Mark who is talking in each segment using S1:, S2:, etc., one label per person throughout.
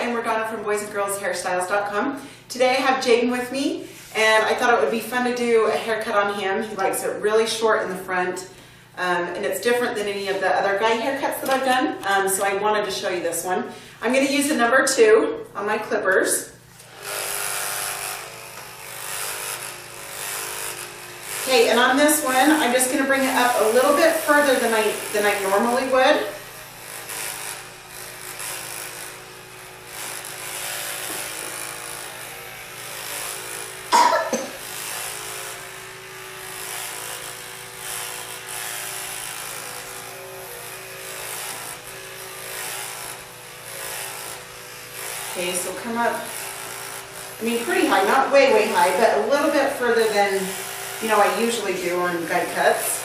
S1: and we're Donna from boysandgirlshairstyles.com. Today I have Jaden with me, and I thought it would be fun to do a haircut on him. He likes it really short in the front, and it's different than any of the other guy haircuts that I've done, so I wanted to show you this one. I'm going to use a number 2 on my clippers. Okay, and on this one, I'm just going to bring it up a little bit further than I normally would. Okay, so come up, I mean pretty high, not way high, but a little bit further than, you know, I usually do on guy cuts.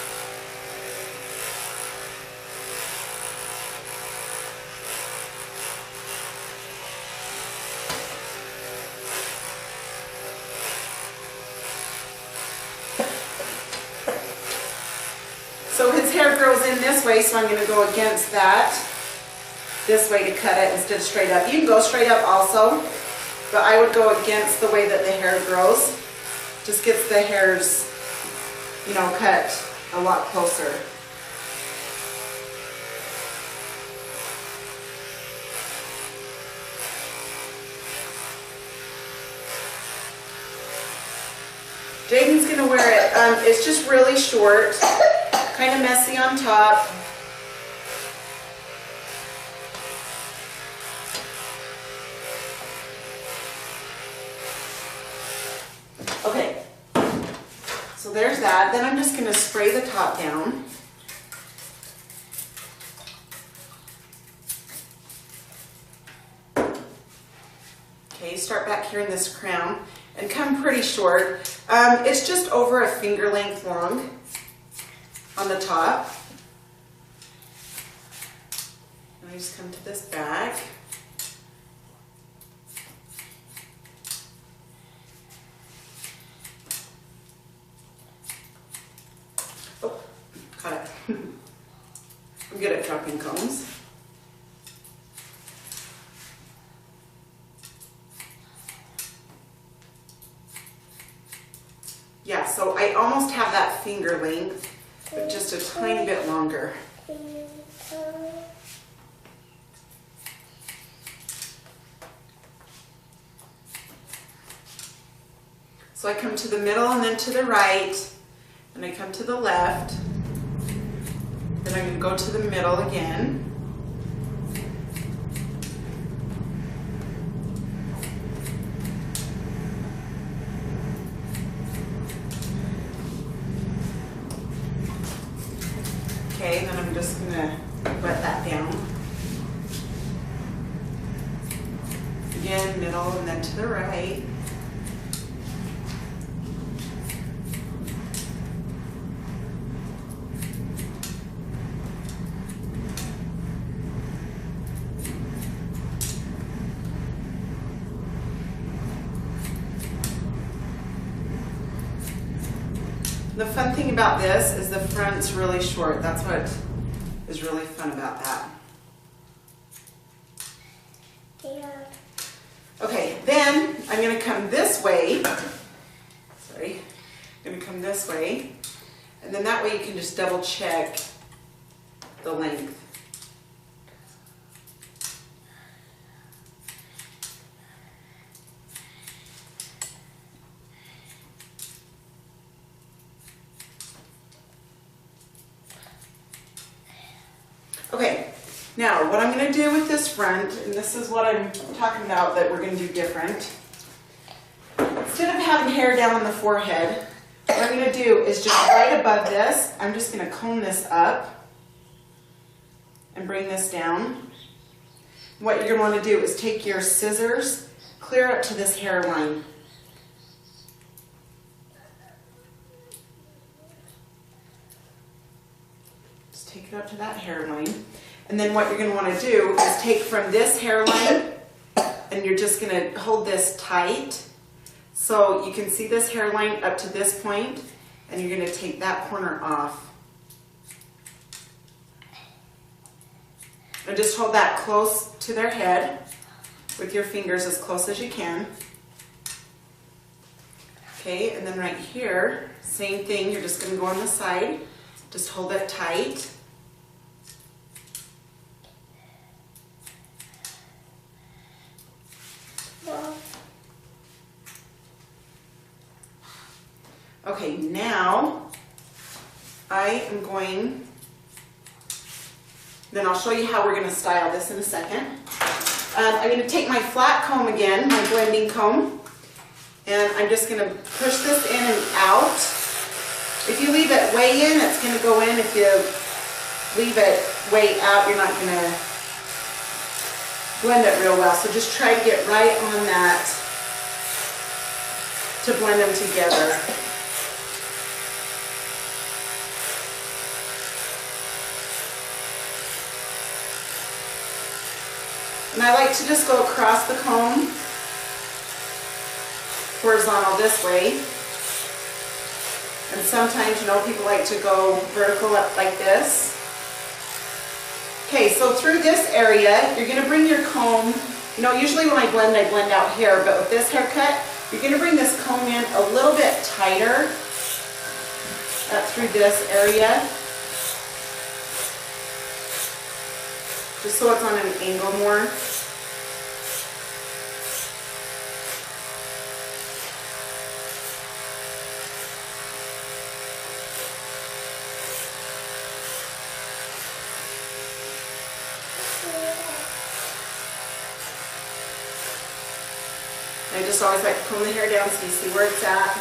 S1: So his hair grows in this way, so I'm going to go against that. This way to cut it instead of straight up. You can go straight up also, but I would go against the way that the hair grows. Just gets the hairs, you know, cut a lot closer. Jaden's gonna wear it. It's just really short, kind of messy on top. Okay, so there's that. Then I'm just going to spray the top down. Okay, start back here in this crown and come pretty short. It's just over a finger length long on the top. And I just come to this back. Got it. I'm good at dropping combs. Yeah, so I almost have that finger length, but just a tiny bit longer. So I come to the middle and then to the right, and I come to the left. Then I'm going to go to the middle again. Okay, then I'm just going to wet that down. Again, middle and then to the right. The fun thing about this is the front's really short. That's what is really fun about that. Yeah. Okay, then I'm going to come this way. Sorry. I'm going to come this way. And then that way you can just double check the length. Okay, now what I'm going to do with this front, and this is what I'm talking about that we're going to do different. Instead of having hair down on the forehead, what I'm going to do is just right above this, I'm just going to comb this up and bring this down. What you're going to want to do is take your scissors, clear up to this hairline. Take it up to that hairline, and then what you're going to want to do is take from this hairline, and you're just going to hold this tight so you can see this hairline up to this point, and you're going to take that corner off. And just hold that close to their head. with your fingers as close as you can. Okay, and then right here, same thing, you're just going to go on the side. Just hold it tight. Okay, now I am going, then I'll show you how we're going to style this in a second. I'm going to take my flat comb again, my blending comb, and I'm just going to push this in and out. If you leave it way in, it's going to go in. If you leave it way out, you're not going to blend it real well. So just try to get right on that to blend them together. And I like to just go across the comb, horizontal this way. And sometimes, you know, people like to go vertical up like this. Okay, so through this area, you're going to bring your comb, you know, usually when I blend out here, but with this haircut, you're going to bring this comb in a little bit tighter up through this area, just so it's on an angle more. I just always like to comb the hair down so you see where it's at.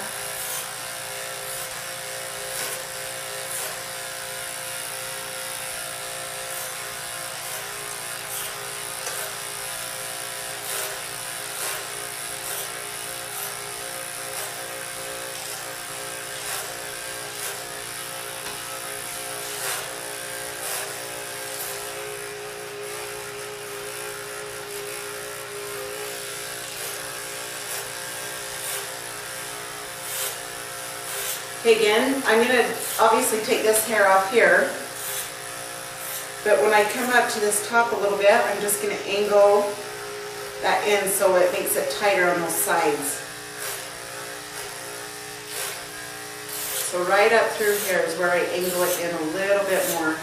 S1: Okay, again, I'm going to obviously take this hair off here, but when I come up to this top a little bit, I'm just going to angle that in so it makes it tighter on those sides. So right up through here is where I angle it in a little bit more.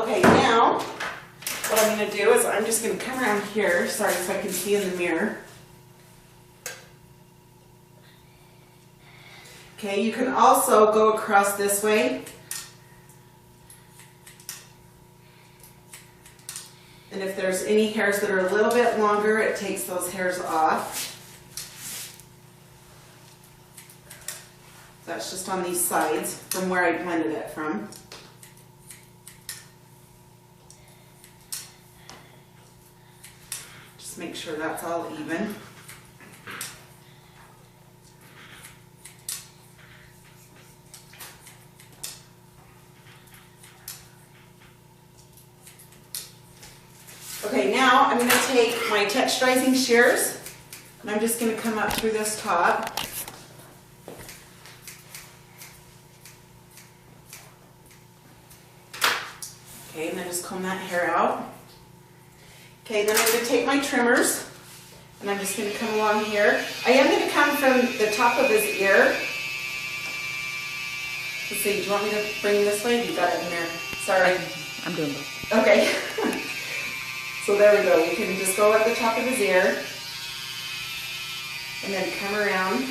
S1: Okay, now what I'm going to do is I'm just going to come around here, sorry, so I can see in the mirror. Okay, you can also go across this way. And if there's any hairs that are a little bit longer, it takes those hairs off. That's just on these sides from where I blended it from. Make sure that's all even. Okay, now I'm going to take my texturizing shears and I'm just going to come up through this top. Okay, and then just comb that hair out. Okay, then I'm going to take my trimmers, and I'm just going to come along here. I am going to come from the top of his ear. Let's see, do you want me to bring this way? You got it in there. Sorry.
S2: I'm doing both.
S1: Okay. So there we go. We can just go at the top of his ear, and then come around,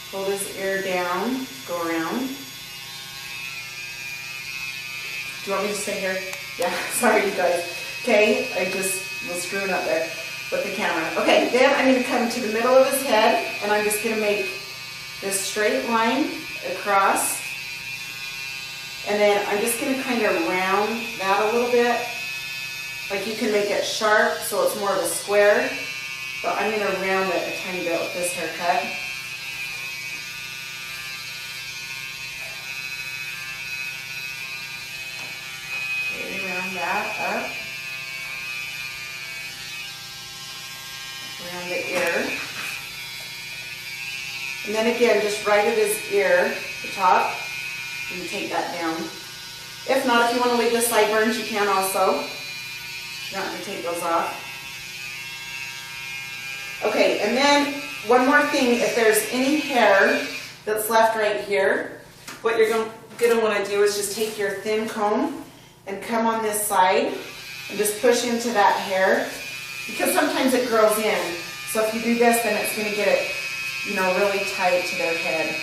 S1: hold his ear down, go around. Do you want me to stay here? Yeah, sorry you guys. Okay, I just was screwing up there with the camera. Okay, then I'm going to come to the middle of his head, and I'm just going to make this straight line across. And then I'm just going to kind of round that a little bit. Like you can make it sharp so it's more of a square, but I'm going to round it a tiny bit with this haircut. Okay, round that up. Around the ear. And then again, just right at his ear, the top, and you take that down. If not, if you want to leave the sideburns, you can also. You don't have to take those off. Okay, and then one more thing, if there's any hair that's left right here, what you're going to want to do is just take your thin comb and come on this side and just push into that hair, because sometimes it grows in. So if you do this, then it's going to get it, you know, really tight to their head.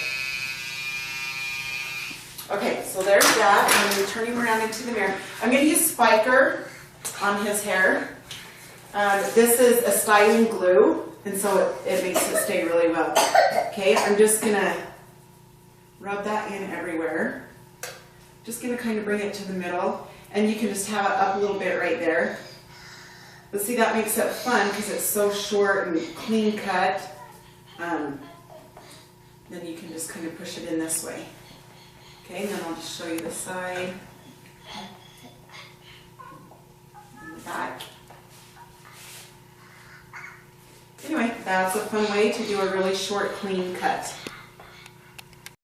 S1: Okay, so there's that. I'm going to turn him around into the mirror. I'm going to use Spiker on his hair. This is a styling glue, and so it makes it stay really well. Okay, I'm just going to rub that in everywhere. Just going to kind of bring it to the middle, and you can just have it up a little bit right there. But see, that makes it fun because it's so short and clean cut. Then you can just kind of push it in this way. Okay, and then I'll just show you the side and the back. Anyway, that's a fun way to do a really short, clean cut.